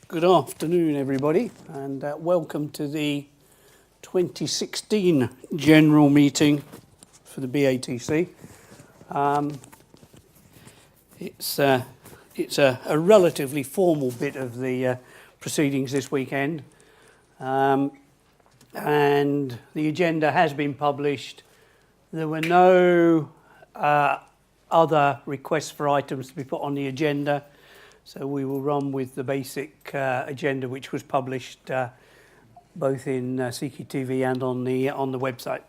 Good afternoon, everybody, and welcome to the 2016 general meeting for the BATC. It's a relatively formal bit of the proceedings this weekend, and the agenda has been published. There were no other requests for items to be put on the agenda. So we will run with the basic agenda, which was published both in CQTV and on the website.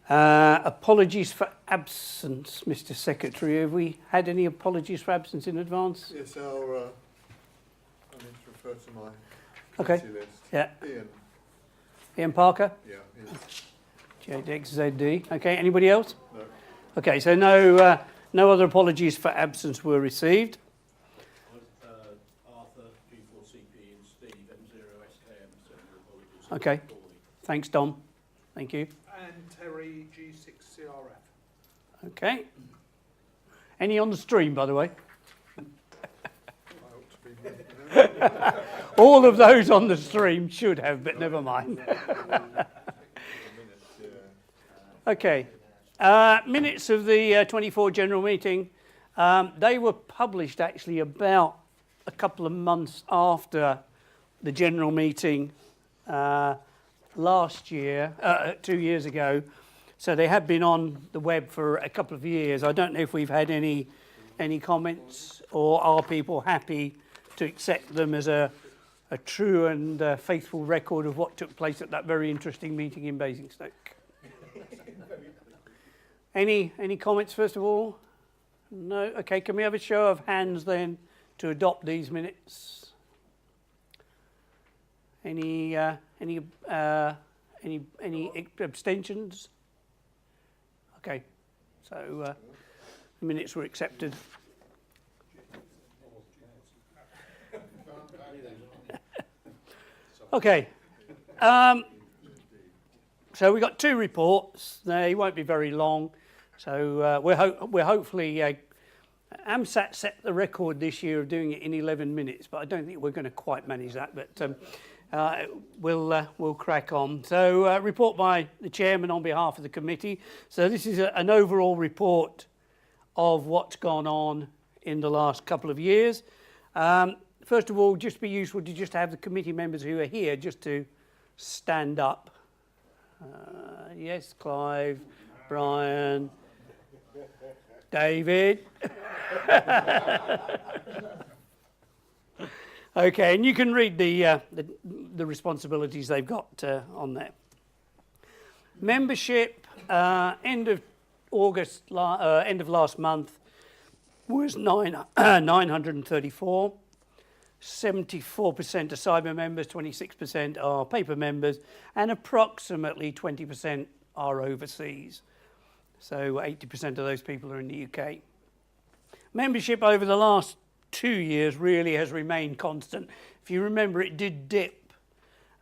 Apologies for absence, Mr. Secretary. Have we had any apologies for absence in advance? Yes, I need to refer to my Okay. list. Yeah. Ian. Parker? Yeah. JDXZD. Okay. Anybody else? No. Okay. So no other apologies for absence were received. Okay, thanks, Dom. Thank you. And Terry G6CRF. Okay. Any on the stream, by the way? All of those on the stream should have, but never mind. Okay. Minutes of the 24 general meeting. They were published actually about a couple of months after the general meeting last year, 2 years ago, so they have been on the web for a couple of years. I don't know if we've had any comments, or are people happy to accept them as a true and faithful record of what took place at that very interesting meeting in Basingstoke. Any comments first of all? No? Okay, can we have a show of hands then to adopt these minutes? Any abstentions? Okay, so the minutes were accepted. Okay, so we got two reports. They won't be very long. So we're hopefully. AMSAT set the record this year of doing it in 11 minutes, but I don't think we're going to quite manage that. But we'll crack on. So report by the chairman on behalf of the committee. So this is an overall report of what's gone on in the last couple of years. First of all, just be useful to just have the committee members who are here just to stand up. Yes, Clive, Brian, David. Okay, and you can read the responsibilities they've got on there. Membership, end of August, end of last month, was 934. 74% are cyber members, 26% are paper members, and approximately 20% are overseas. So 80% of those people are in the UK. Membership over the last 2 years really has remained constant. If you remember, it did dip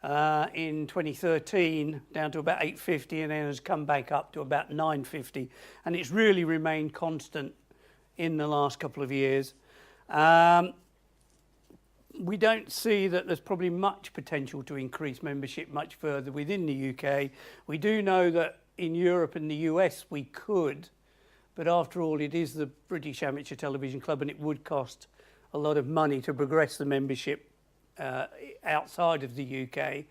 in 2013 down to about 850 and then has come back up to about 950, and it's really remained constant in the last couple of years. We don't see that there's probably much potential to increase membership much further within the UK. We do know that in Europe and the US we could, but after all it is the British Amateur Television Club and it would cost a lot of money to progress the membership outside of the UK.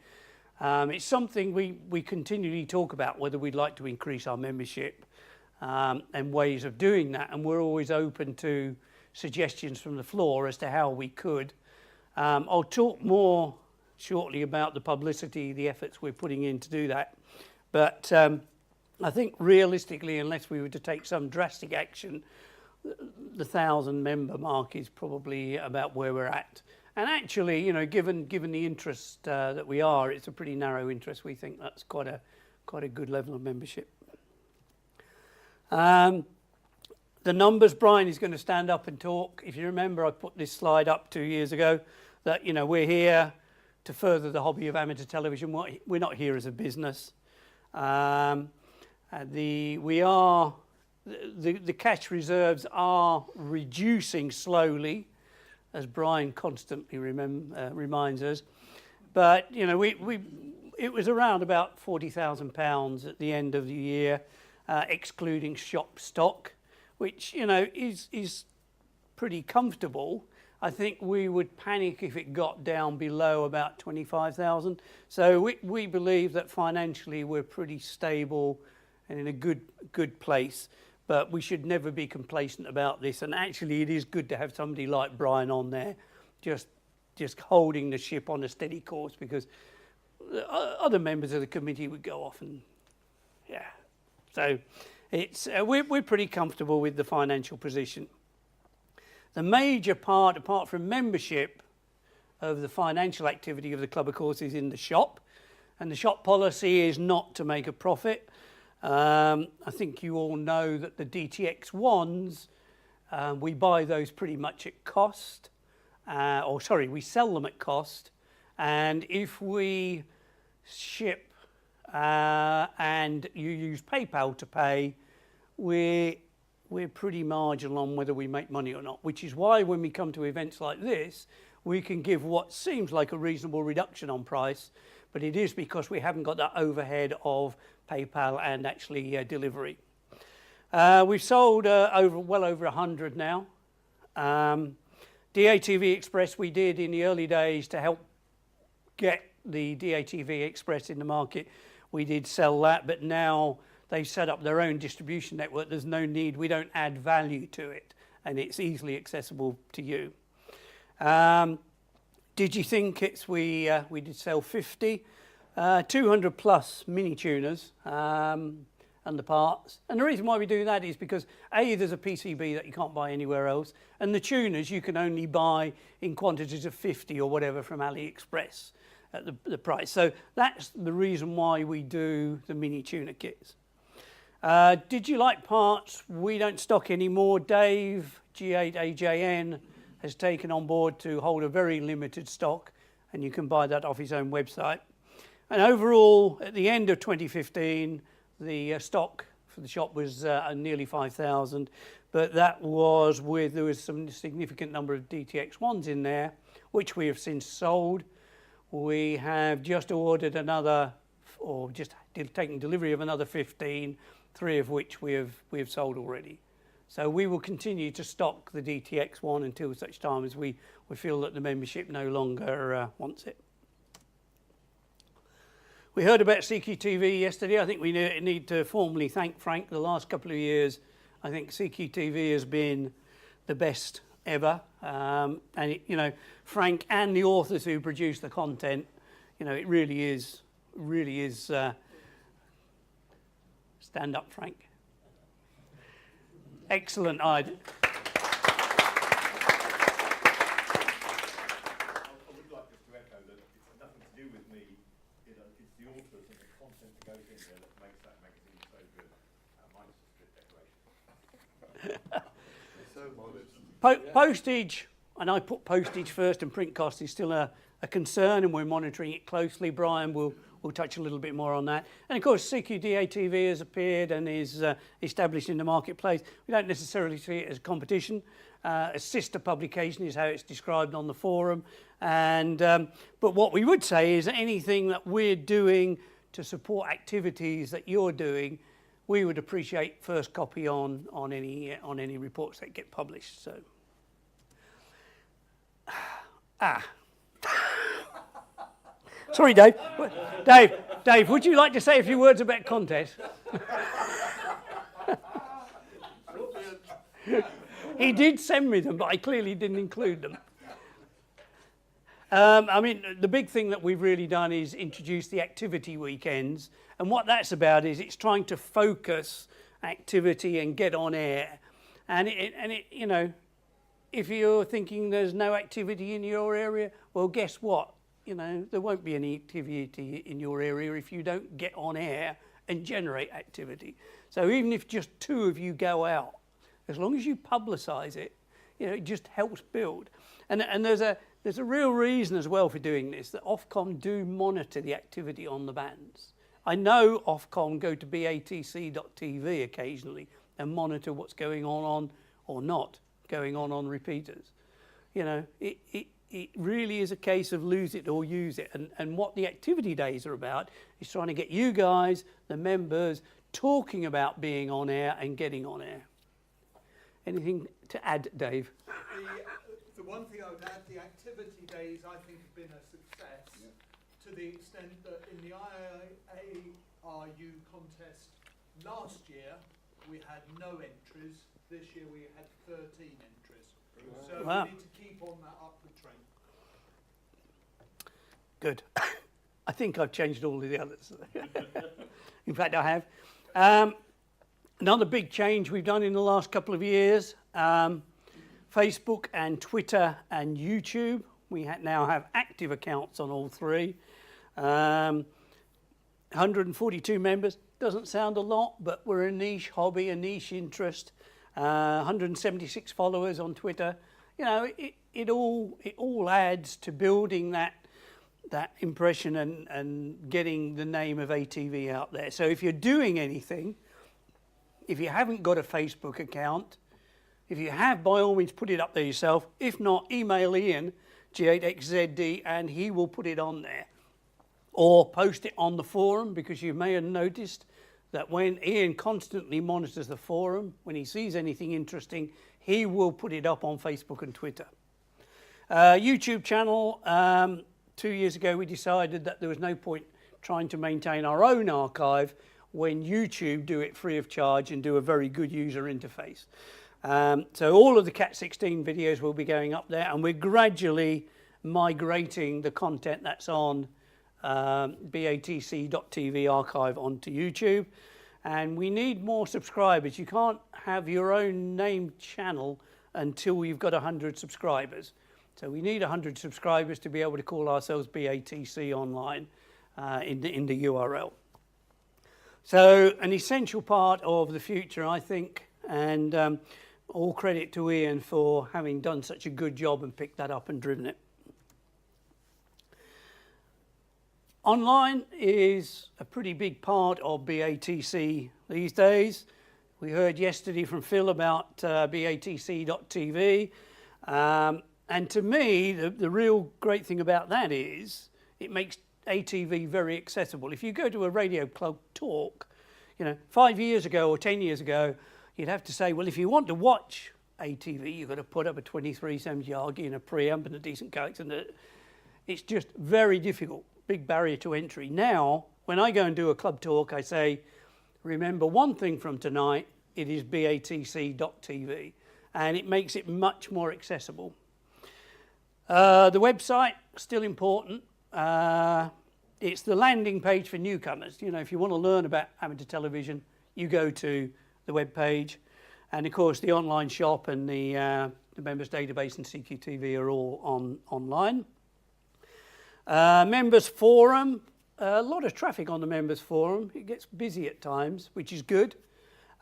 It's something we continually talk about, whether we'd like to increase our membership and ways of doing that, and we're always open to suggestions from the floor as to how we could. I'll talk more shortly about the publicity, the efforts we're putting in to do that, but I think realistically, unless we were to take some drastic action, the 1,000 member mark is probably about where we're at. And actually, you know, given the interest that we are, it's a pretty narrow interest. We think that's quite a good level of membership. The numbers, Brian is going to stand up and talk. If you remember, I put this slide up 2 years ago that, you know, we're here to further the hobby of amateur television. We're not here as a business. The cash reserves are reducing slowly. as Brian constantly reminds us. But you know, it was around about £40,000 at the end of the year, excluding shop stock, which you know is pretty comfortable. I think we would panic if it got down below about 25,000. So we believe that financially we're pretty stable and in a good place. But we should never be complacent about this. And actually, it is good to have somebody like Brian on there, just holding the ship on a steady course, because other members of the committee would go off and yeah. So it's we're pretty comfortable with the financial position. The major part, apart from membership, of the financial activity of the club, of course, is in the shop. And the shop policy is not to make a profit. I think you all know that the DTX1s, we buy those pretty much at cost. We sell them at cost. And if we ship and you use PayPal to pay, we're pretty marginal on whether we make money or not, which is why when we come to events like this, we can give what seems like a reasonable reduction on price, but it is because we haven't got that overhead of PayPal and actually delivery. We've sold well over 100 now. DATV Express we did in the early days to help get the DATV Express in the market. We did sell that, but now they've set up their own distribution network. There's no need. We don't add value to it, and it's easily accessible to you. Did you think we did sell 50, 200 plus mini tuners and the parts. And the reason why we do that is because A, there's a PCB that you can't buy anywhere else, and the tuners you can only buy in quantities of 50 or whatever from AliExpress at the price. So that's the reason why we do the mini tuner kits. Did you like parts? We don't stock anymore. Dave, G8AJN, has taken on board to hold a very limited stock, and you can buy that off his own website. And overall, at the end of 2015, the stock for the shop was nearly 5,000, but that was there was some significant number of DTX1s in there, which we have since sold. We have just ordered another, or just taken delivery of another 15, 3 of which we have sold already. So we will continue to stock the DTX1 until such time as we feel that the membership no longer wants it. We heard about CQTV yesterday. I think we need to formally thank Frank. The last couple of years, I think CQTV has been the best ever. And Frank and the authors who produce the content, it really is. Stand up, Frank. Excellent idea. I would like just to echo that it's nothing to do with me. It's the authors and the content that goes in there that makes that magazine so good. Mine's just a decoration. So modest. Postage, and I put postage first, and print cost is still a concern, and we're monitoring it closely. Brian will touch a little bit more on that. And of course, CQDATV has appeared and is established in the marketplace. We don't necessarily see it as competition. A sister publication is how it's described on the forum. And but what we would say is anything that we're doing to support activities that you're doing, we would appreciate first copy on any reports that get published. So, sorry, Dave. Dave, would you like to say a few words about contest? He did send me them, but I clearly didn't include them. The big thing that we've really done is introduce the activity weekends. And what that's about is it's trying to focus activity and get on air. And if you're thinking there's no activity in your area, well, guess what? There won't be any activity in your area if you don't get on air and generate activity. So even if just 2 of you go out, as long as you publicise it, it just helps build. And there's a real reason as well for doing this, that Ofcom do monitor the activity on the bands. I know Ofcom go to batc.tv occasionally and monitor what's going on or not going on repeaters. You know, it really is a case of lose it or use it. And what the activity days are about is trying to get you guys, the members, talking about being on air and getting on air. Anything to add, Dave? The one thing I would add, the activity days I think have been a success to the extent that in the IARU contest last year we had no entries. This year we had 13 entries. So wow. We need to keep on that upward trend. Good. I think I've changed all of the others. In fact, I have. Another big change we've done in the last couple of years, Facebook and Twitter and YouTube. We now have active accounts on all three. 142 members. Doesn't sound a lot, but we're a niche hobby, a niche interest. 176 followers on Twitter. You know, it all adds to building that impression and getting the name of ATV out there. So if you're doing anything, if you haven't got a Facebook account, if you have, by all means, put it up there yourself. If not, email Ian, G8XZD, and he will put it on there. Or post it on the forum, because you may have noticed that when Ian constantly monitors the forum, when he sees anything interesting, he will put it up on Facebook and Twitter. YouTube channel, 2 years ago we decided that there was no point trying to maintain our own archive when YouTube do it free of charge and do a very good user interface. So all of the CAT16 videos will be going up there, and we're gradually migrating the content that's on BATC.TV archive onto YouTube. And we need more subscribers. You can't have your own named channel until you've got 100 subscribers. So we need 100 subscribers to be able to call ourselves BATC online in the URL. So an essential part of the future, I think, and all credit to Ian for having done such a good job and picked that up and driven it. Online is a pretty big part of BATC these days. We heard yesterday from Phil about BATC.TV. And to me, the real great thing about that is it makes ATV very accessible. If you go to a radio club talk, you know, 5 years ago or 10 years ago, you'd have to say, well, if you want to watch ATV, you've got to put up a 2370 Yagi and a preamp and a decent coax, and it's just very difficult. Big barrier to entry. Now, when I go and do a club talk, I say, remember one thing from tonight, it is BATC.TV, and it makes it much more accessible. The website, still important. It's the landing page for newcomers. You know, if you want to learn about amateur television, you go to the web page. And of course, the online shop and the members database and CQTV are all online. Members forum, a lot of traffic on the members forum. It gets busy at times, which is good.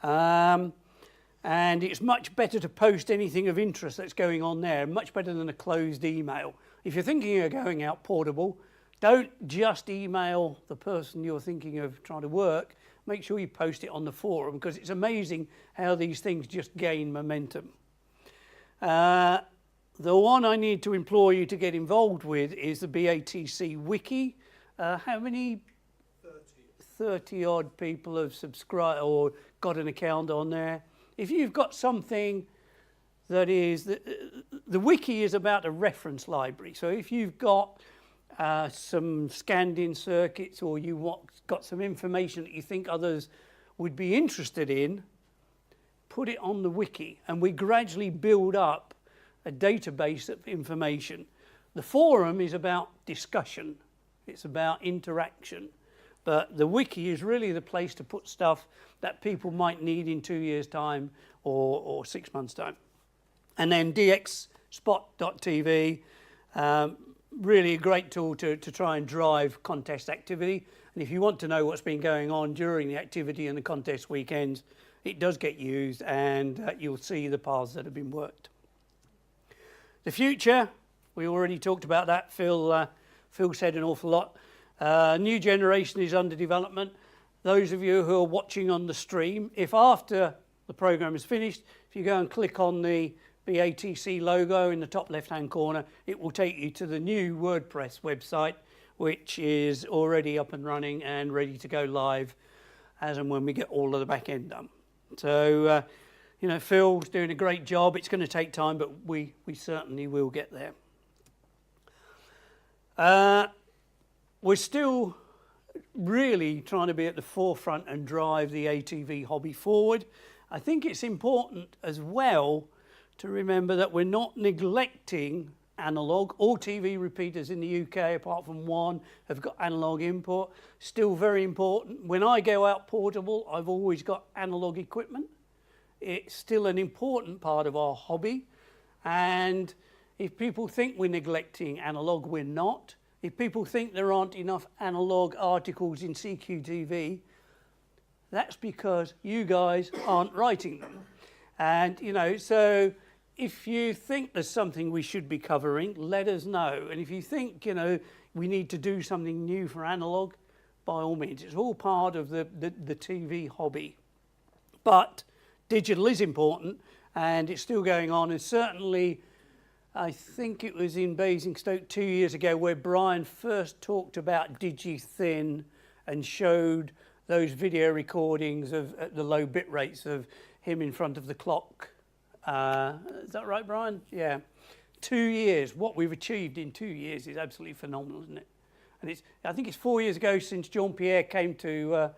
And it's much better to post anything of interest that's going on there, much better than a closed email. If you're thinking of going out portable, don't just email the person you're thinking of trying to work. Make sure you post it on the forum, because it's amazing how these things just gain momentum. The one I need to implore you to get involved with is the BATC Wiki. How many? 30 odd people have subscribed or got an account on there. If you've got something that is, the Wiki is about a reference library. So if you've got some scanned-in circuits, or got some information that you think others would be interested in, put it on the Wiki, and we gradually build up a database of information. The forum is about discussion. It's about interaction. But the Wiki is really the place to put stuff that people might need in 2 years' time or 6 months' time. And then dxspot.tv, really a great tool to try and drive contest activity. And if you want to know what's been going on during the activity and the contest weekends, it does get used, and you'll see the paths that have been worked. The future, we already talked about that. Phil said an awful lot. New generation is under development. Those of you who are watching on the stream, if after the program is finished, if you go and click on the BATC logo in the top left-hand corner, it will take you to the new WordPress website, which is already up and running and ready to go live as and when we get all of the back end done. So, you know, Phil's doing a great job. It's going to take time, but we certainly will get there. We're still really trying to be at the forefront and drive the ATV hobby forward. I think it's important as well to remember that we're not neglecting analog. All TV repeaters in the UK, apart from one, have got analog input. Still very important. When I go out portable, I've always got analog equipment. It's still an important part of our hobby. And if people think we're neglecting analog, we're not. If people think there aren't enough analog articles in CQTV, that's because you guys aren't writing them. And, you know, so if you think there's something we should be covering, let us know. And if you think, you know, we need to do something new for analog, by all means. It's all part of the TV hobby. But digital is important, and it's still going on. And certainly, I think it was in Basingstoke 2 years ago where Brian first talked about DigiThin and showed those video recordings of at the low bit rates of him in front of the clock. Is that right, Brian? Yeah. 2 years. What we've achieved in 2 years is absolutely phenomenal, isn't it? And it's, I think it's 4 years ago since Jean-Pierre came to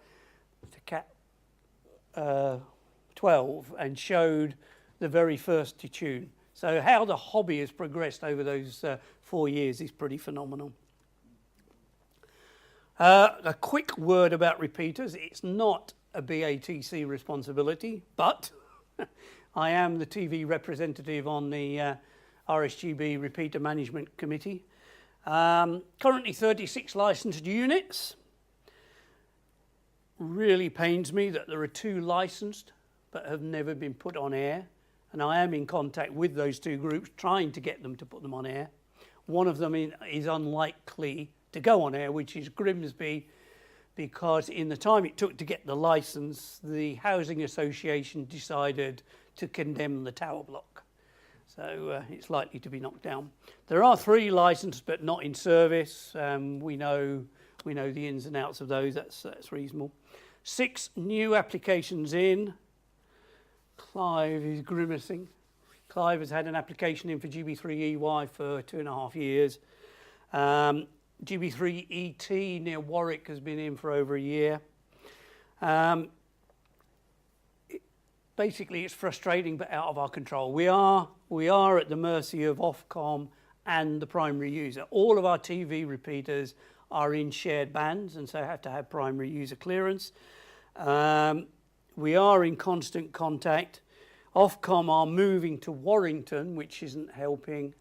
CAT12 and showed the very first tune. So how the hobby has progressed over those 4 years is pretty phenomenal. A quick word about repeaters. It's not a BATC responsibility, but I am the TV representative on the RSGB Repeater Management Committee. Currently 36 licensed units. Really pains me that there are 2 licensed but have never been put on air. And I am in contact with those 2 groups, trying to get them to put them on air. One of them is unlikely to go on air, which is Grimsby, because in the time it took to get the license, the Housing Association decided to condemn the tower block. So it's likely to be knocked down. There are 3 licensed, but not in service. We know the ins and outs of those. That's reasonable. 6 new applications in. Clive is grimacing. Clive has had an application in for GB3EY for 2.5 years. GB3ET near Warwick has been in for over a year. Basically, it's frustrating but out of our control. We are at the mercy of Ofcom and the primary user. All of our TV repeaters are in shared bands and so have to have primary user clearance. We are in constant contact. Ofcom are moving to Warrington, which isn't helping.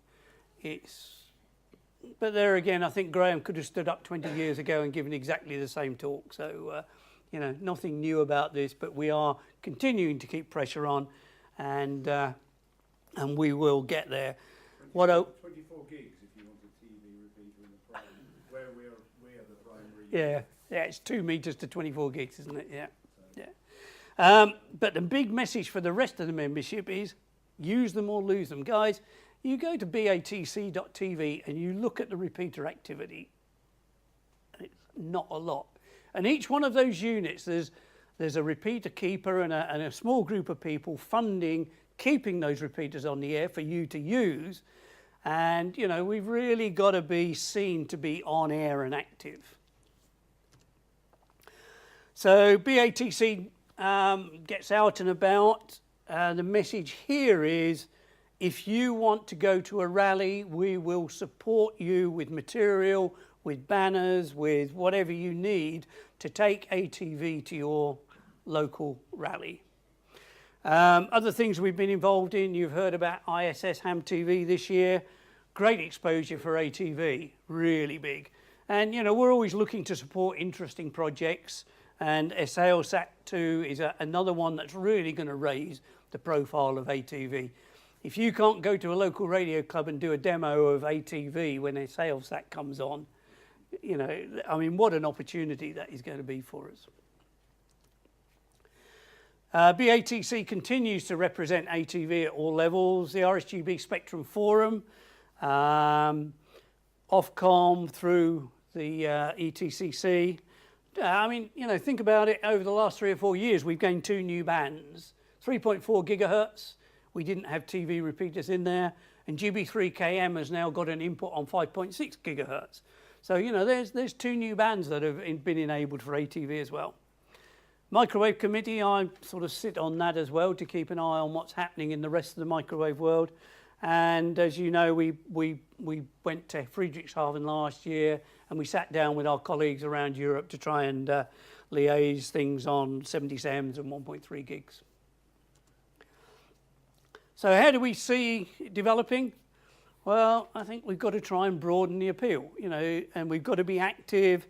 But there again, I think Graham could have stood up 20 years ago and given exactly the same talk. So, you know, nothing new about this, but we are continuing to keep pressure on, and we will get there. 24 gigs if you want a TV repeater in the primary, where we are the primary. Yeah, it's 2 meters to 24 gigs, isn't it? Yeah. But the big message for the rest of the membership is use them or lose them. Guys, you go to batc.tv and you look at the repeater activity, and it's not a lot. And each one of those units, there's a repeater keeper and a small group of people funding, keeping those repeaters on the air for you to use. And, you know, we've really got to be seen to be on air and active. So BATC gets out and about. The message here is, if you want to go to a rally, we will support you with material, with banners, with whatever you need to take ATV to your local rally. Other things we've been involved in, you've heard about ISS Ham TV this year. Great exposure for ATV, really big. And, you know, we're always looking to support interesting projects. And SAOSAT2 is another one that's really going to raise the profile of ATV. If you can't go to a local radio club and do a demo of ATV when SAOSAT comes on, you know, I mean, what an opportunity that is going to be for us. BATC continues to represent ATV at all levels. The RSGB Spectrum Forum, Ofcom through the ETCC. I mean, you know, think about it. Over the last 3 or 4 years, we've gained 2 new bands. 3.4 gigahertz. We didn't have TV repeaters in there. And GB3KM has now got an input on 5.6 gigahertz. So, you know, there's 2 new bands that have been enabled for ATV as well. Microwave Committee, I sort of sit on that as well to keep an eye on what's happening in the rest of the microwave world. And as you know, we went to Friedrichshafen last year and we sat down with our colleagues around Europe to try and liaise things on 70SEMs and 1.3 gigs. So how do we see it developing? Well, I think we've got to try and broaden the appeal, you know, and we've got to be active.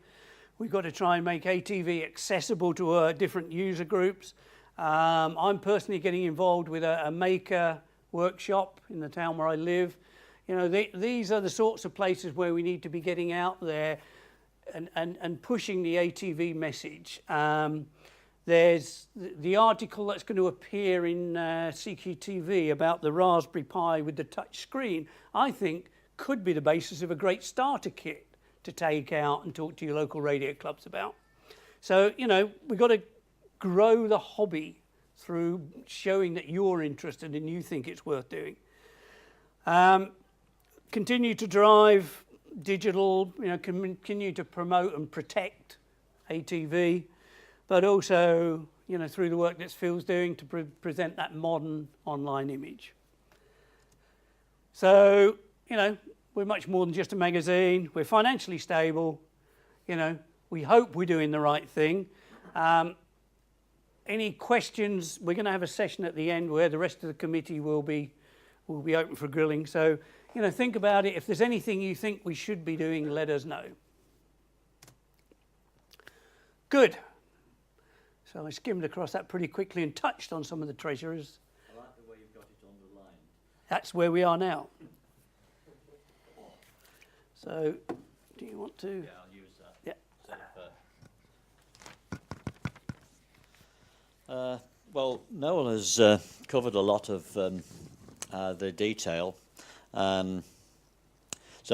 We've got to try and make ATV accessible to different user groups. I'm personally getting involved with a maker workshop in the town where I live. You know, these are the sorts of places where we need to be getting out there and pushing the ATV message. There's the article that's going to appear in CQTV about the Raspberry Pi with the touch screen, I think could be the basis of a great starter kit to take out and talk to your local radio clubs about. So, you know, we've got to grow the hobby through showing that you're interested and you think it's worth doing. Continue to drive digital, you know, continue to promote and protect ATV, but also, you know, through the work that Phil's doing to present that modern online image. So, you know, we're much more than just a magazine. We're financially stable. You know, we hope we're doing the right thing. Any questions? We're going to have a session at the end where the rest of the committee will be open for grilling. So, you know, think about it. If there's anything you think we should be doing, let us know. Good. So I skimmed across that pretty quickly and touched on some of the treasurers. I like the way you've got it underlined. That's where we are now. So, do you want to? Yeah, I'll use that. Yeah. Well, Noel has covered a lot of the detail. So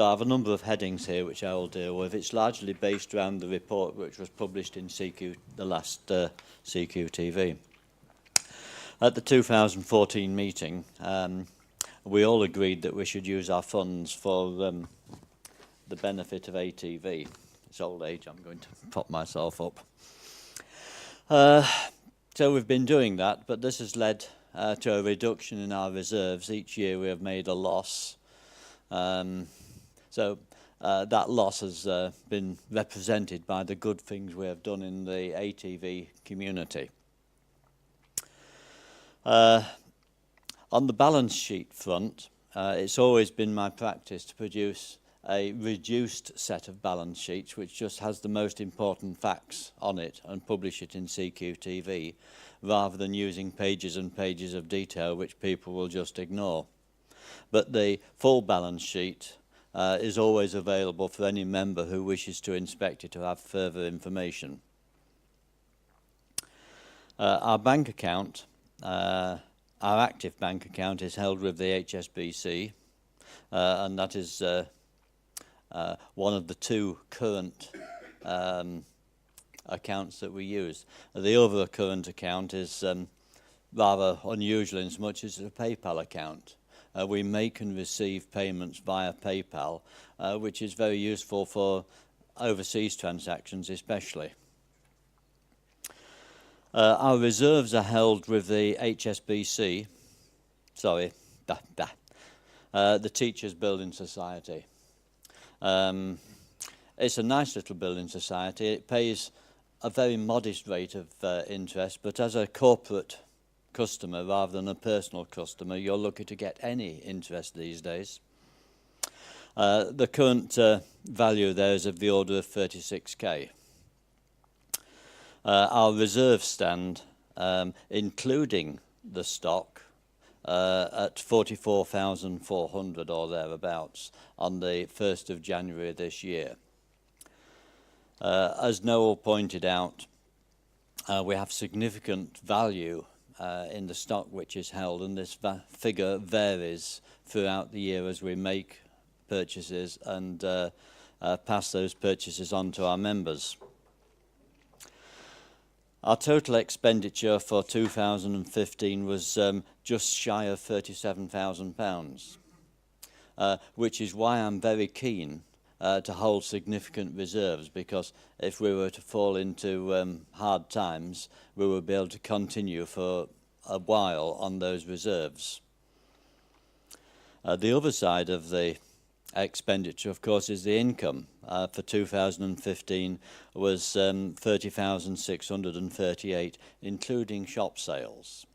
I have a number of headings here which I will deal with. It's largely based around the report which was published in the last CQTV. At the 2014 meeting, we all agreed that we should use our funds for the benefit of ATV. It's old age, I'm going to prop myself up. So we've been doing that, but this has led to a reduction in our reserves. Each year we have made a loss. So that loss has been represented by the good things we have done in the ATV community. On the balance sheet front, it's always been my practice to produce a reduced set of balance sheets which just has the most important facts on it and publish it in CQTV rather than using pages and pages of detail which people will just ignore. But the full balance sheet is always available for any member who wishes to inspect it or have further information. Our bank account, our active bank account, is held with the HSBC, and that is one of the 2 current accounts that we use. The other current account is rather unusual in so much as it's a PayPal account. We make and receive payments via PayPal, which is very useful for overseas transactions especially. Our reserves are held with the HSBC, the Teachers Building Society. It's a nice little building society. It pays a very modest rate of interest, but as a corporate customer rather than a personal customer, you're lucky to get any interest these days. The current value there is of the order of 36k. Our reserve stand, including the stock, at 44,400 or thereabouts on the 1st of January this year. As Noel pointed out, we have significant value in the stock which is held, and this figure varies throughout the year as we make purchases and pass those purchases on to our members. Our total expenditure for 2015 was just shy of £37,000, which is why I'm very keen to hold significant reserves, because if we were to fall into hard times, we will be able to continue for a while on those reserves. The other side of the expenditure, of course, is the income. For 2015 was 30,638, including shop sales.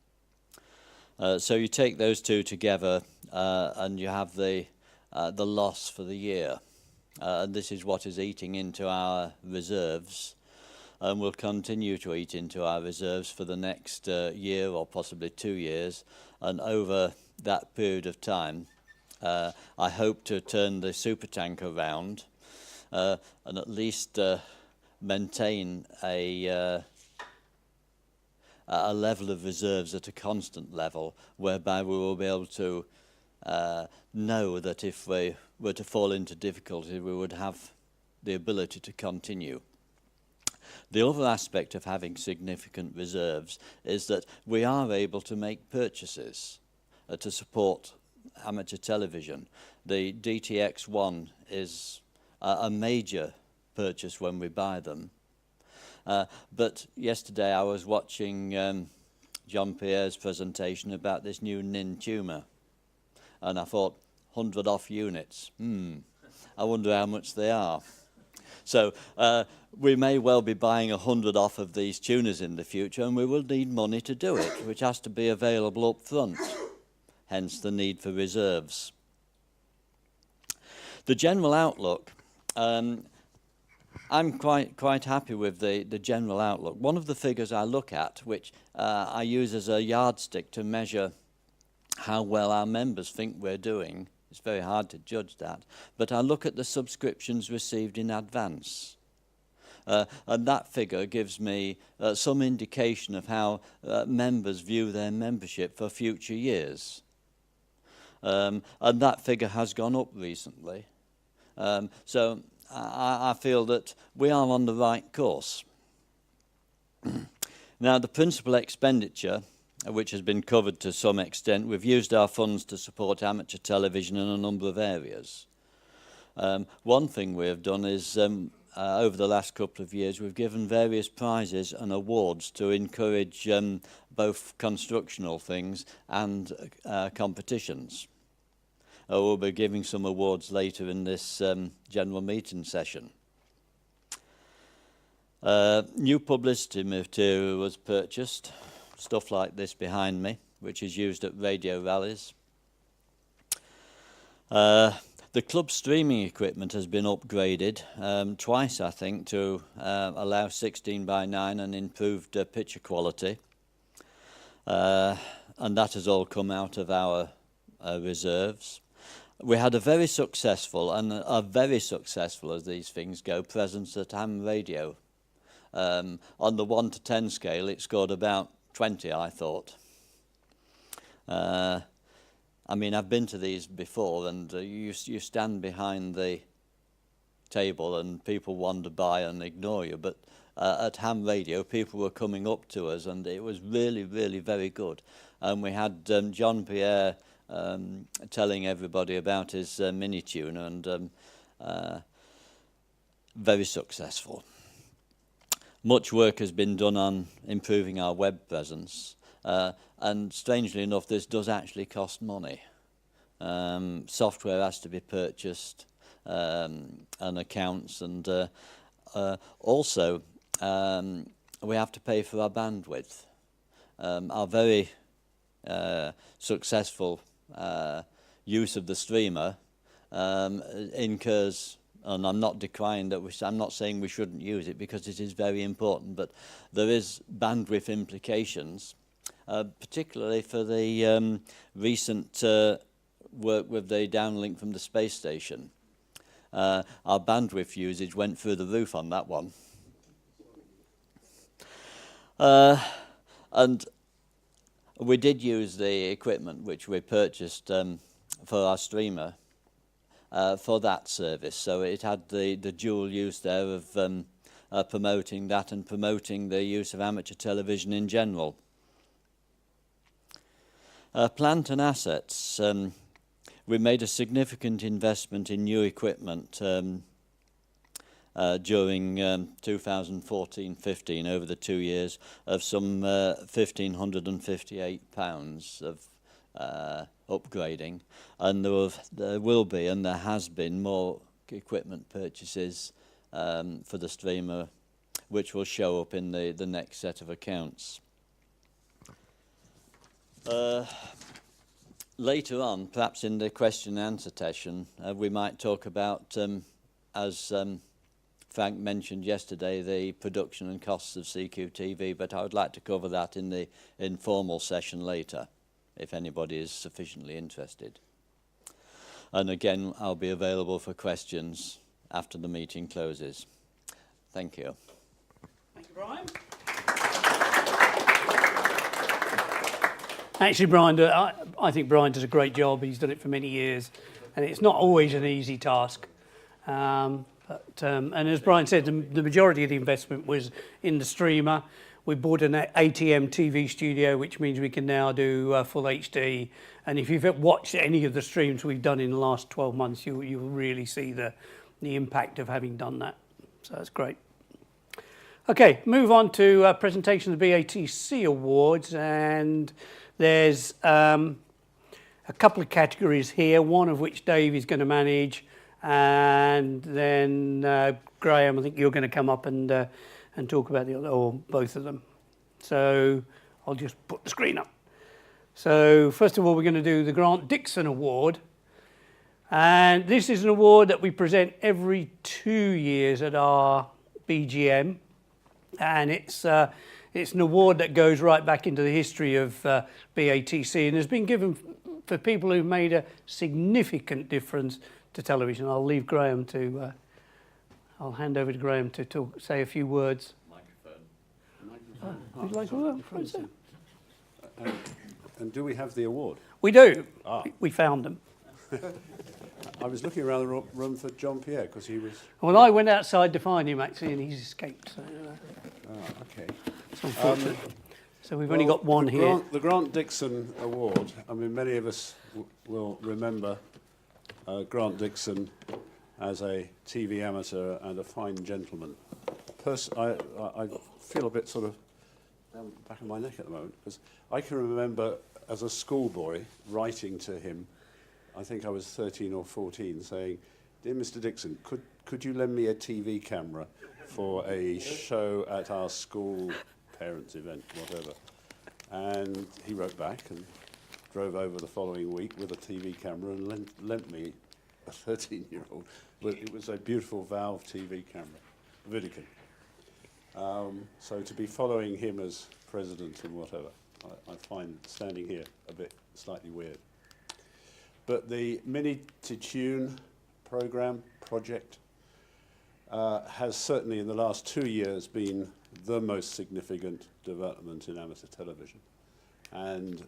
So you take those two together, and you have the loss for the year. And this is what is eating into our reserves, and will continue to eat into our reserves for the next year or possibly 2 years. And over that period of time, I hope to turn the supertanker round and at least maintain a level of reserves at a constant level, whereby we will be able to know that if we were to fall into difficulty, we would have the ability to continue. The other aspect of having significant reserves is that we are able to make purchases to support amateur television. The DTX1 is a major purchase when we buy them. But yesterday I was watching John Pierre's presentation about this new NIN tuner, and I thought, 100 off units. I wonder how much they are. So we may well be buying 100 off of these tuners in the future, and we will need money to do it, which has to be available up front, hence the need for reserves. The general outlook, I'm quite happy with the general outlook. One of the figures I look at, which I use as a yardstick to measure how well our members think we're doing, it's very hard to judge that, but I look at the subscriptions received in advance. And that figure gives me some indication of how members view their membership for future years. And that figure has gone up recently. So I feel that we are on the right course. Now, the principal expenditure, which has been covered to some extent, we've used our funds to support amateur television in a number of areas. One thing we have done is, over the last couple of years, we've given various prizes and awards to encourage both constructional things and competitions. We'll be giving some awards later in this general meeting session. New publicity material was purchased, stuff like this behind me, which is used at radio rallies. The club streaming equipment has been upgraded twice, I think, to allow 16:9 and improved picture quality. And that has all come out of our reserves. We had a very successful, and a very successful as these things go, presence at ham radio. On the 1 to 10 scale, it scored about 20, I thought. I mean, I've been to these before, and you stand behind the table and people wander by and ignore you, but at ham radio, people were coming up to us, and it was really, really very good. And we had John Pierre telling everybody about his mini tuner, and very successful. Much work has been done on improving our web presence, and strangely enough, this does actually cost money. Software has to be purchased, and accounts, and also we have to pay for our bandwidth. Our very successful use of the streamer incurs, and I'm not decrying that I'm not saying we shouldn't use it, because it is very important, but there is bandwidth implications, particularly for the recent work with the downlink from the space station. Our bandwidth usage went through the roof on that one. And We did use the equipment which we purchased for our streamer for that service, so it had the dual use there of promoting that and promoting the use of amateur television in general. Plant and assets. We made a significant investment in new equipment during 2014-15 over the 2 years of some £1,558 of upgrading, and there will be and there has been more equipment purchases for the streamer, which will show up in the next set of accounts. Later on, perhaps in the question and answer session, we might talk about, as Frank mentioned yesterday, the production and costs of CQTV, but I would like to cover that in the informal session later, if anybody is sufficiently interested. And again, I'll be available for questions after the meeting closes. Thank you. Thank you, Brian. Actually, Brian, I think Brian does a great job. He's done it for many years, and it's not always an easy task. And as Brian said, the majority of the investment was in the streamer. We bought an ATM TV studio, which means we can now do full HD. And if you've watched any of the streams we've done in the last 12 months, you'll really see the impact of having done that. So that's great. Okay, move on to a presentation of the BATC Awards, and there's a couple of categories here, one of which Dave is going to manage, and then Graham, I think you're going to come up and talk about the other, or both of them. So I'll just put the screen up. So first of all, we're going to do the Grant Dixon Award, and this is an award that we present every 2 years at our BGM, and it's an award that goes right back into the history of BATC and has been given for people who've made a significant difference to television. I'll leave Graham to, I'll hand over to Graham to say a few words. Microphone. Would you like to Front seat. And do we have the award? We do. Ah. We found them. I was looking around the room for John Pierre because he was... Well, I went outside to find him actually, and he's escaped. So, okay. it's unfortunate. So we've only got one here. The Grant Dixon Award, I mean, many of us will remember Grant Dixon as a TV amateur and a fine gentleman. I feel a bit sort of down the back of my neck at the moment, because I can remember as a schoolboy writing to him, I think I was 13 or 14, saying, "Dear Mr. Dixon, could you lend me a TV camera for a show at our school parents' event, whatever?" And he wrote back and drove over the following week with a TV camera and lent me, a 13-year-old, but it was a beautiful Valve TV camera, Vidicon. So to be following him as president and whatever, I find standing here a bit slightly weird. But the Mini to Tune project has certainly in the last 2 years been the most significant development in amateur television. And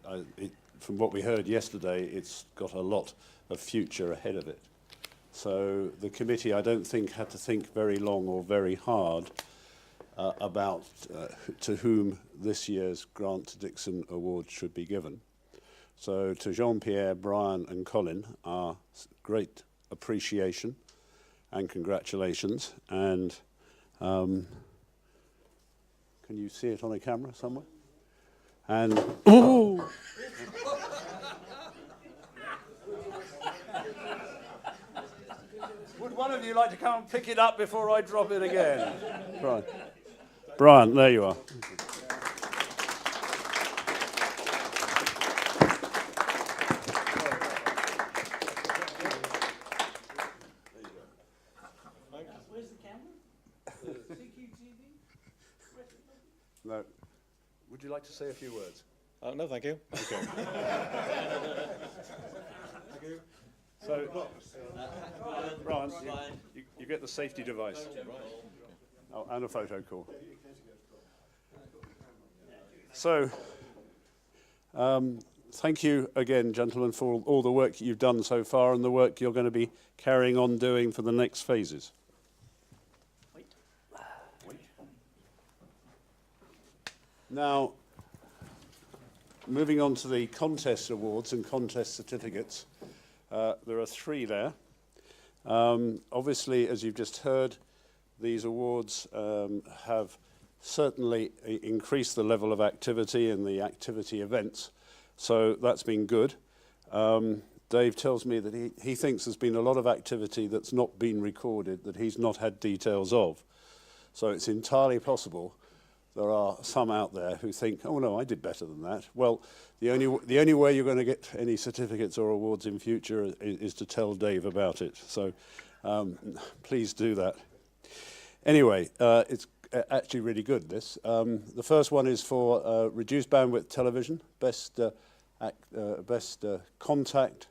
from what we heard yesterday, it's got a lot of future ahead of it. So the committee, I don't think, had to think very long or very hard about to whom this year's Grant Dixon Award should be given. So to Jean-Pierre, Brian and Colin, our great appreciation and congratulations. And can you see it on a camera somewhere? And Ooh. Would one of you like to come and pick it up before I drop it again? Brian, there you are. Where's the camera? CQTV? No. Would you like to say a few words? No, thank you. Okay. So, Brian, you get the safety device. Oh, and a photo call. So, Thank you again, gentlemen, for all the work you've done so far and the work you're going to be carrying on doing for the next phases. Now, moving on to the contest awards and contest certificates, there are 3 there. Obviously, as you've just heard, these awards have certainly increased the level of activity in the activity events, so that's been good. Dave tells me that he thinks there's been a lot of activity that's not been recorded, that he's not had details of. So it's entirely possible there are some out there who think, oh no, I did better than that. Well, the only way you're going to get any certificates or awards in future is to tell Dave about it. So please do that. Anyway, it's actually really good, this. The first one is for reduced bandwidth television, best contact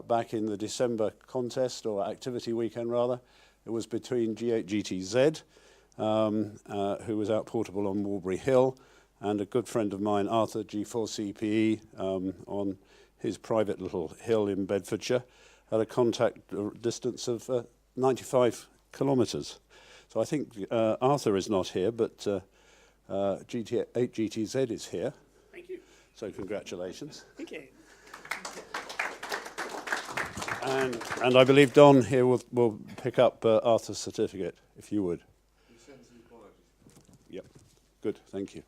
back in the December contest, or activity weekend rather. It was between G8 GTZ, who was out portable on Walbury Hill, and a good friend of mine, Arthur, G4 CPE, on his private little hill in Bedfordshire, at a contact distance of 95 kilometres. So I think Arthur is not here, but G8 GTZ is here. Thank you. So congratulations. Thank you. And I believe Don here will pick up Arthur's certificate, if you would. Yep, good, thank you.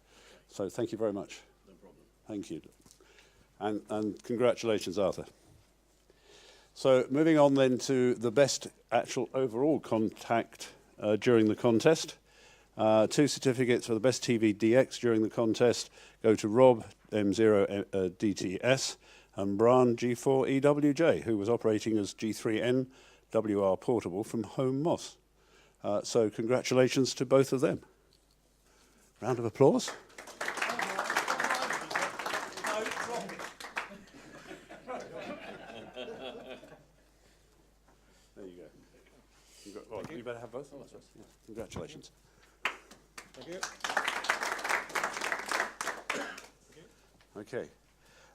So thank you very much. No problem. Thank you. And congratulations, Arthur. So moving on then to the best actual overall contact during the contest. 2 certificates for the best TV DX during the contest go to Rob, M0 DTS, and Bran, G4 EWJ, who was operating as G3N WR portable from Home Moss. So congratulations to both of them. Round of applause. There you go. Oh, you better have both. Yeah. Congratulations. Thank you. Okay.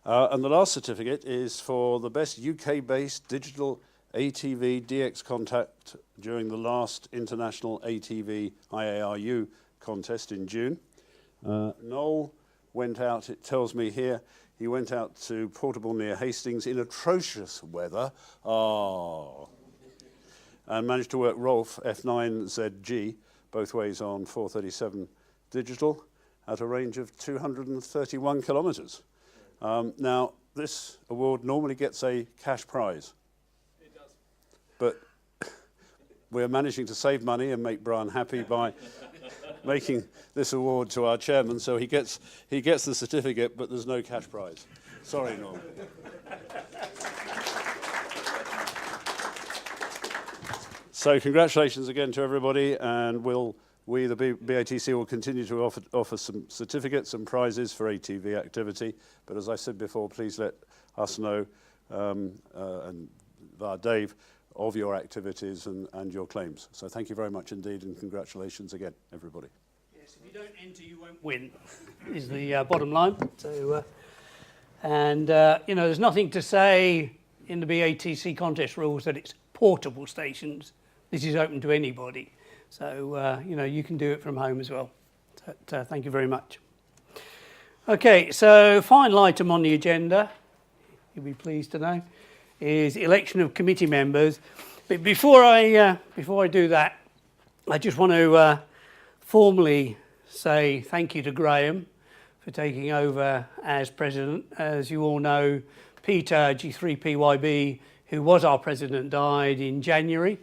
And the last certificate is for the best UK-based digital ATV DX contact during the last International ATV IARU contest in June. Noel went out, it tells me here, he went out to Portable near Hastings in atrocious weather. And managed to work Rolf F9ZG both ways on 437 digital at a range of 231 kilometres. Now, this award normally gets a cash prize. It does. But we're managing to save money and make Brian happy by making this award to our chairman, so he gets the certificate, but there's no cash prize. Sorry, Norm. So congratulations again to everybody, and we, the BATC, will continue to offer some certificates and prizes for ATV activity. But as I said before, please let us know, and via Dave, of your activities and your claims. So thank you very much indeed, and congratulations again, everybody. Yes, if you don't enter, you won't win, is the bottom line. So, you know, there's nothing to say in the BATC contest rules that it's portable stations. This is open to anybody. So, you know, you can do it from home as well. So, thank you very much. Okay, so final item on the agenda, you'll be pleased to know, is election of committee members. But before I do that, I just want to formally say thank you to Graham for taking over as president. As you all know, Peter G3PYB, who was our president, died in January.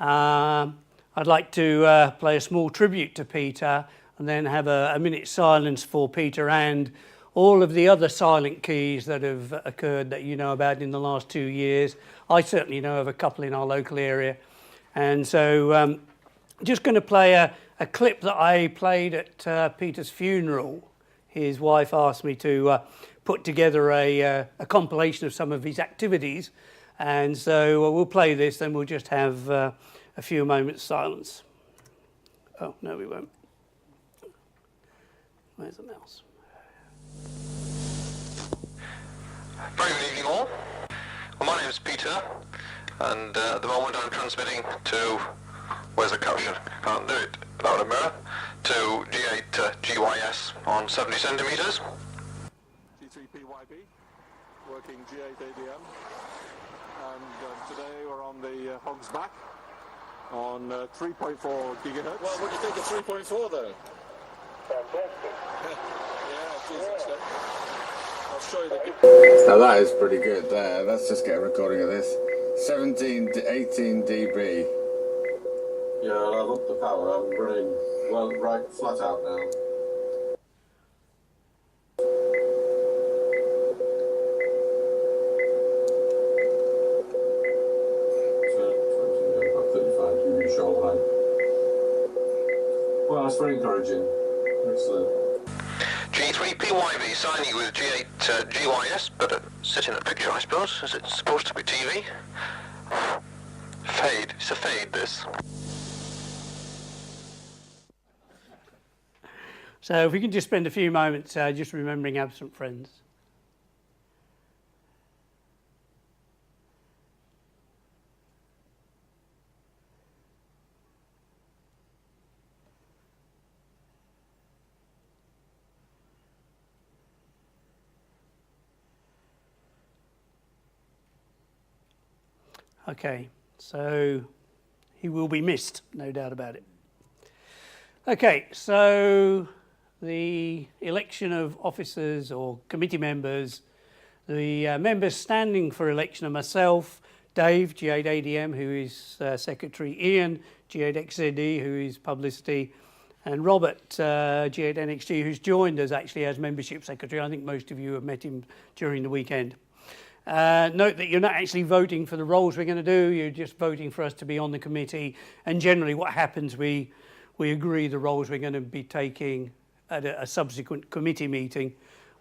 I'd like to play a small tribute to Peter and then have a minute's silence for Peter and all of the other silent keys that have occurred that you know about in the last 2 years. I certainly know of a couple in our local area. And so just going to play a clip that I played at Peter's funeral. His wife asked me to put together a compilation of some of his activities. And so we'll play this, then we'll just have a few moments silence. Oh, no, we won't. Where's the mouse? Very good evening all. Well, my name is Peter, and at the moment I'm transmitting to, where's the caption? Can't do it without a mirror, to G8 GYS on 70 centimetres. G3PYB, working G8 ADM, and today we're on the Hog's Back on 3.4 gigahertz. Well, what do you think of 3.4 though? Fantastic. Yeah, geez, that's I'll show you the... Now that is pretty good there. Let's just get a recording of this. 17 to 18 dB. Yeah, I've upped the power. I'm running, well, right flat out now. So, about 35 dB shoulder height. Well, that's very encouraging. Excellent. G3PYV signing with G8 GYS, but sitting in a picture I suppose, as it's supposed to be TV. Fade, it's a fade this. So if we can just spend a few moments just remembering absent friends. Okay, so he will be missed, no doubt about it. Okay, so the election of officers or committee members, the members standing for election are myself, Dave, G8ADM, who is secretary, Ian, G8XZD, who is publicity, and Robert, G8NXG, who's joined us actually as membership secretary. I think most of you have met him during the weekend. Note that you're not actually voting for the roles we're going to do, you're just voting for us to be on the committee, and generally what happens, we agree the roles we're going to be taking at a subsequent committee meeting,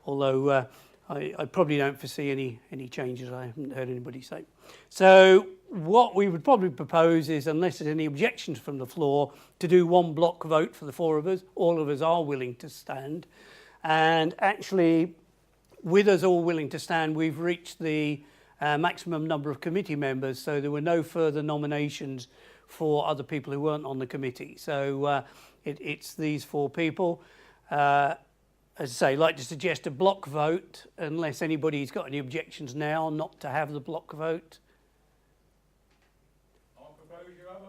although I probably don't foresee any changes. I haven't heard anybody say. So what we would probably propose is, unless there's any objections from the floor, to do one block vote for the four of us. All of us are willing to stand, and actually with us all willing to stand, we've reached the maximum number of committee members, so there were no further nominations for other people who weren't on the committee. So it's these four people. As I say, I'd like to suggest a block vote, unless anybody's got any objections now not to have the block vote. I propose you have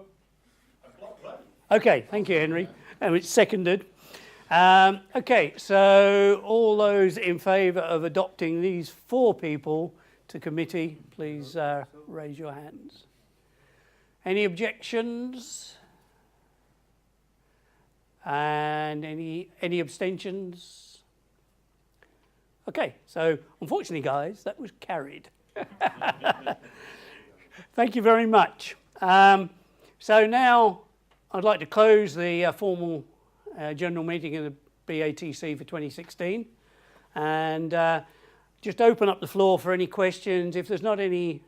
a block vote. Okay, thank you, Henry. And it's seconded. Okay, so all those in favour of adopting these four people to committee, please raise your hands. Any objections? And any abstentions? Okay, so unfortunately, guys, that was carried. Thank you very much. So now I'd like to close the formal general meeting of the BATC for 2016 and just open up the floor for any questions. If there's not any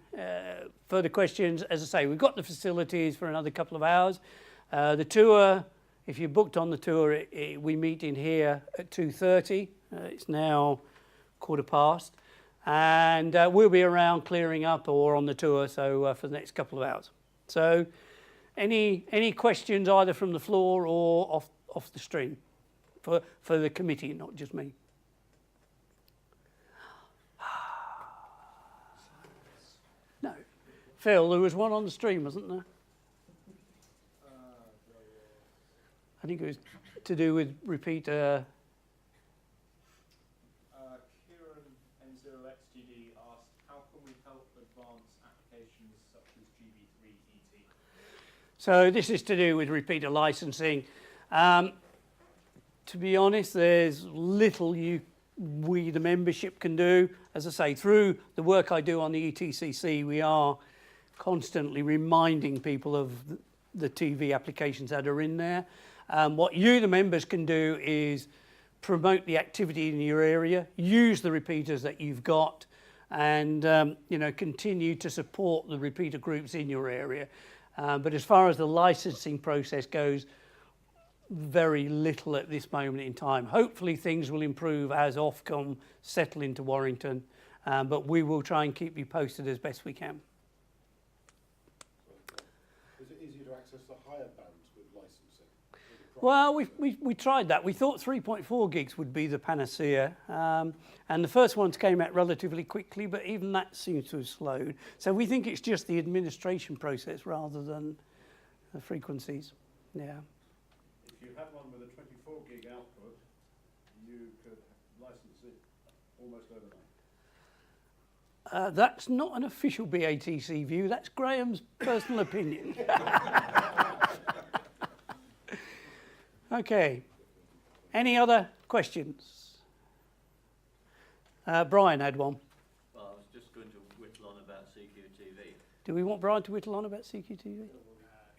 further questions, as I say, we've got the facilities for another couple of hours. The tour, if you're booked on the tour, we meet in here at 2:30. It's now 1:15, and we'll be around clearing up or on the tour, so for the next couple of hours. So any questions either from the floor or off the stream for the committee, not just me? No. Phil, there was one on the stream, wasn't there? I think it was to do with repeat. Kieran N0XGD asked, how can we help advance applications such as GB3ET? So this is to do with repeater licensing. To be honest, there's little we, the membership, can do. As I say, through the work I do on the ETCC, we are constantly reminding people of the TV applications that are in there. What you, the members, can do is promote the activity in your area, use the repeaters that you've got, and continue to support the repeater groups in your area. But as far as the licensing process goes, very little at this moment in time. Hopefully things will improve as Ofcom settle into Warrington but we will try and keep you posted as best we can. Is it easier to access the higher bands with licensing? Well, we tried that. We thought 3.4 gigs would be the panacea, and the first ones came out relatively quickly, but even that seems to have slowed. So we think it's just the administration process rather than the frequencies. Yeah. If you had one with a 24 gig output, you could license it almost overnight. That's not an official BATC view. That's Graham's personal opinion. Okay. Any other questions? Brian had one. Well, I was just going to whittle on about CQTV. Do we want Brian to whittle on about CQTV?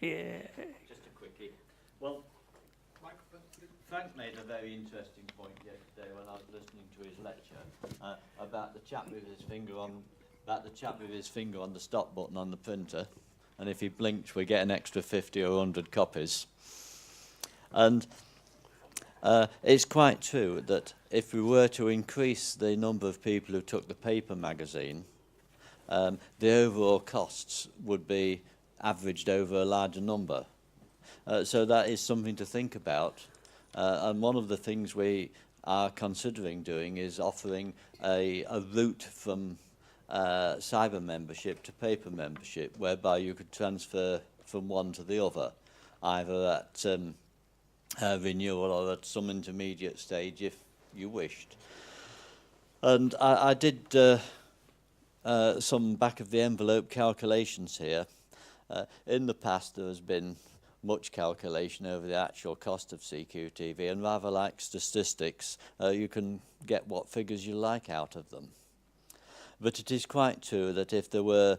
Yeah. Just a quickie. Well, Frank made a very interesting point yesterday when I was listening to his lecture about the chap with his finger on the stop button on the printer, and if he blinked, we get an extra 50 or 100 copies. And it's quite true that if we were to increase the number of people who took the paper magazine, the overall costs would be averaged over a larger number. So that is something to think about. And one of the things we are considering doing is offering a route from cyber membership to paper membership, whereby you could transfer from one to the other, either at renewal or at some intermediate stage if you wished. And I did some back of the envelope calculations here. In the past there has been much calculation over the actual cost of CQTV, and rather like statistics, you can get what figures you like out of them. But it is quite true that if there were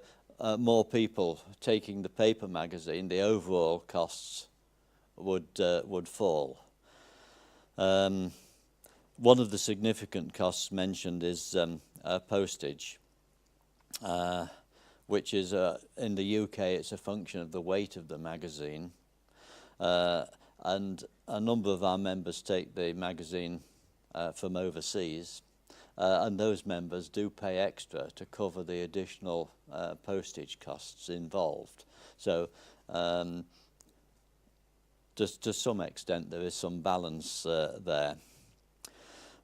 more people taking the paper magazine, the overall costs would fall. One of the significant costs mentioned is postage, which is in the UK it's a function of the weight of the magazine, and a number of our members take the magazine from overseas, and those members do pay extra to cover the additional postage costs involved. So just to some extent there is some balance there.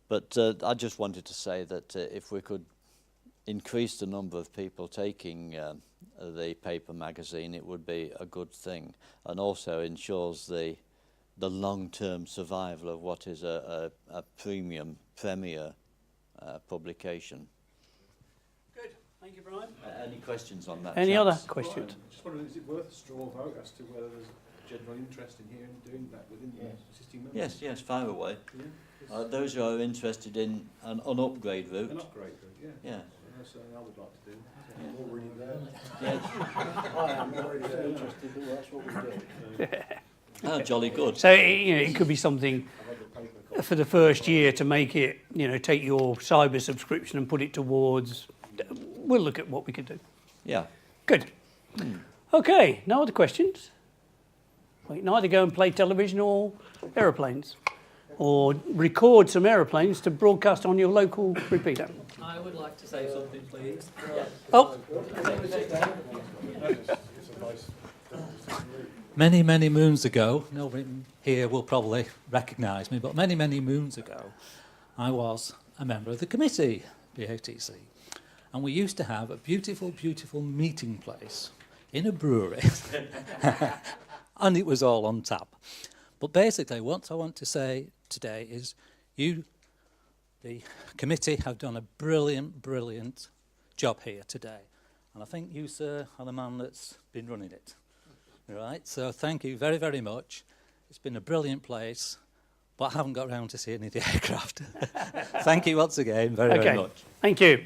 But I just wanted to say that if we could increase the number of people taking the paper magazine, it would be a good thing, and also ensures the long-term survival of what is a premier publication. Good. Thank you, Brian. Any questions on that? Any other chaps? questions? Just wondering, is it worth a straw vote as to whether there's general interest in here and doing that within the existing members? Yes, fire away. Yeah. Those who are interested in an upgrade route. An upgrade route, yeah. Yeah. That's something I would like to do. I'm already there. Yes. I am already there. Interested, that's what we do. Oh, jolly good. So it could be something for the first year to make it, take your cyber subscription and put it towards. We'll look at what we could do. Yeah. Good. Okay, no other questions? We can either go and play television or aeroplanes, or record some aeroplanes to broadcast on your local repeater. I would like to say something, please. Oh. Many, many moons ago, nobody here will probably recognise me, but many, many moons ago, I was a member of the committee, BATC, and we used to have a beautiful, beautiful meeting place in a brewery, and it was all on tap. But basically, what I want to say today is you, the committee, have done a brilliant, brilliant job here today. And I think you, sir, are the man that's been running it. Right, so thank you very, very much. It's been a brilliant place, but I haven't got round to seeing any of the aircraft. Thank you once again, very, very much. Thank you.